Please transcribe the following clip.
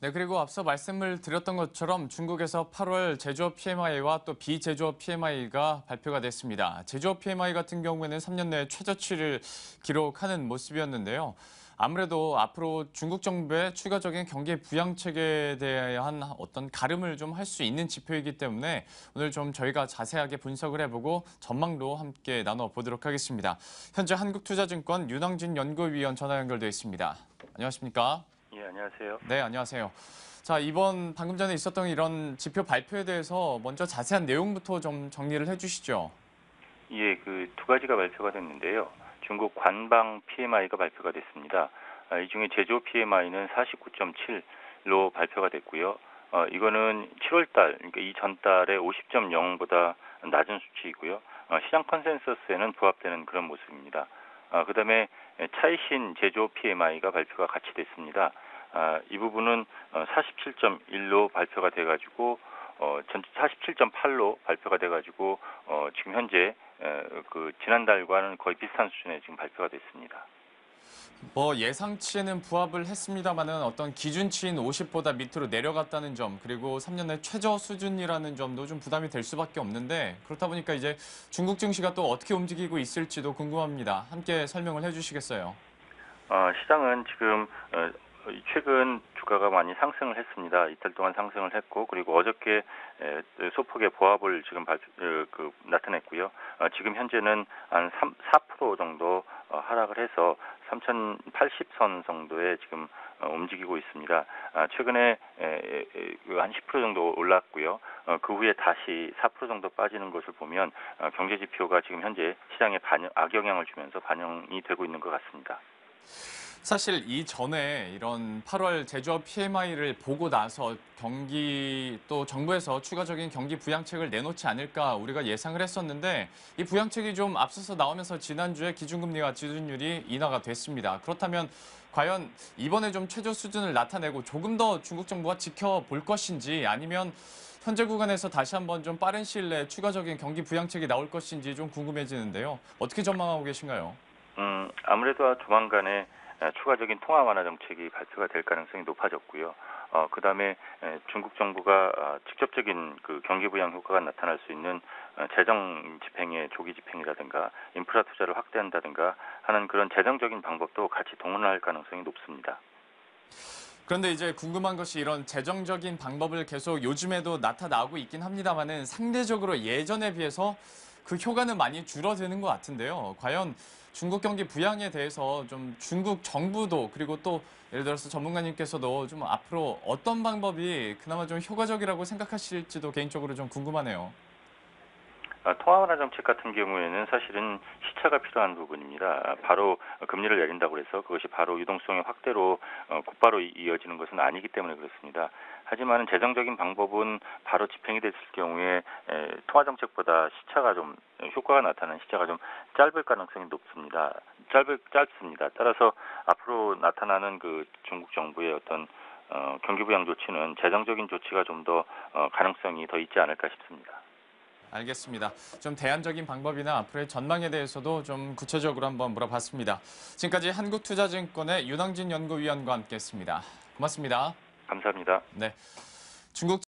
네, 그리고 앞서 말씀을 드렸던 것처럼 중국에서 8월 제조업 PMI와 또 비제조업 PMI가 발표가 됐습니다. 제조업 PMI 같은 경우에는 3년 내 최저치를 기록하는 모습이었는데요. 아무래도 앞으로 중국 정부의 추가적인 경기 부양책에 대한 어떤 가름을 좀 할 수 있는 지표이기 때문에 오늘 좀 저희가 자세하게 분석을 해보고 전망도 함께 나눠보도록 하겠습니다. 현재 한국투자증권 윤왕진 연구위원 전화 연결돼 있습니다. 안녕하십니까? 예, 안녕하세요. 네, 안녕하세요. 자, 이번 방금 전에 있었던 이런 지표 발표에 대해서 먼저 자세한 내용부터 좀 정리를 해주시죠. 예, 그 두 가지가 발표가 됐는데요. 중국 관방 PMI가 발표가 됐습니다. 이 중에 제조 PMI는 49.7로 발표가 됐고요. 이거는 7월 달, 그러니까 이 전달에 50.0보다 낮은 수치이고요. 시장 컨센서스에는 부합되는 그런 모습입니다. 그다음에 차이신 제조 PMI가 발표가 같이 됐습니다. 이 부분은 47.1로 발표가 돼가지고 47.8로 발표가 돼가지고 지금 현재 그 지난달과는 거의 비슷한 수준에 지금 발표가 됐습니다. 뭐 예상치에는 부합을 했습니다만은 어떤 기준치인 50보다 밑으로 내려갔다는 점, 그리고 3년 내 최저 수준이라는 점도 좀 부담이 될 수밖에 없는데 그렇다 보니까 이제 중국 증시가 또 어떻게 움직이고 있을지도 궁금합니다. 함께 설명을 해주시겠어요? 시장은 지금 최근 주가가 많이 상승을 했습니다. 이틀 동안 상승을 했고, 그리고 어저께 소폭의 보합을 지금 나타냈고요. 지금 현재는 한 4% 정도 하락을 해서 3,080선 정도에 지금 움직이고 있습니다. 최근에 한 10% 정도 올랐고요. 그 후에 다시 4% 정도 빠지는 것을 보면 경제 지표가 지금 현재 시장에 악영향을 주면서 반영이 되고 있는 것 같습니다. 사실 이전에 이런 8월 제조업 PMI를 보고 나서 경기 또 정부에서 추가적인 경기 부양책을 내놓지 않을까 우리가 예상을 했었는데 이 부양책이 좀 앞서서 나오면서 지난주에 기준금리와 지준율이 인하가 됐습니다. 그렇다면 과연 이번에 좀 최저 수준을 나타내고 조금 더 중국 정부가 지켜볼 것인지 아니면 현재 구간에서 다시 한번 좀 빠른 시일 내에 추가적인 경기 부양책이 나올 것인지 좀 궁금해지는데요. 어떻게 전망하고 계신가요? 아무래도 조만간에 추가적인 통화 완화 정책이 발표가 될 가능성이 높아졌고요. 그다음에 중국 정부가 직접적인 그 경기 부양 효과가 나타날 수 있는 재정 집행의 조기 집행이라든가 인프라 투자를 확대한다든가 하는 그런 재정적인 방법도 같이 동원할 가능성이 높습니다. 그런데 이제 궁금한 것이 이런 재정적인 방법을 계속 요즘에도 나타나고 있긴 합니다만은 상대적으로 예전에 비해서 그 효과는 많이 줄어드는 것 같은데요. 과연 중국 경기 부양에 대해서 좀 중국 정부도 그리고 또 예를 들어서 전문가님께서도 좀 앞으로 어떤 방법이 그나마 좀 효과적이라고 생각하실지도 개인적으로 좀 궁금하네요. 통화 완화 정책 같은 경우에는 사실은 시차가 필요한 부분입니다. 바로 금리를 내린다고 해서 그것이 바로 유동성의 확대로 곧바로 이어지는 것은 아니기 때문에 그렇습니다. 하지만 재정적인 방법은 바로 집행이 됐을 경우에 통화 정책보다 시차가 좀 효과가 나타나는 시차가 좀 짧을 가능성이 높습니다. 짧습니다. 따라서 앞으로 나타나는 그 중국 정부의 어떤 경기 부양 조치는 재정적인 조치가 좀 더 가능성이 더 있지 않을까 싶습니다. 알겠습니다. 좀 대안적인 방법이나 앞으로의 전망에 대해서도 좀 구체적으로 한번 물어봤습니다. 지금까지 한국투자증권의 윤왕진 연구위원과 함께했습니다. 고맙습니다. 감사합니다. 네, 중국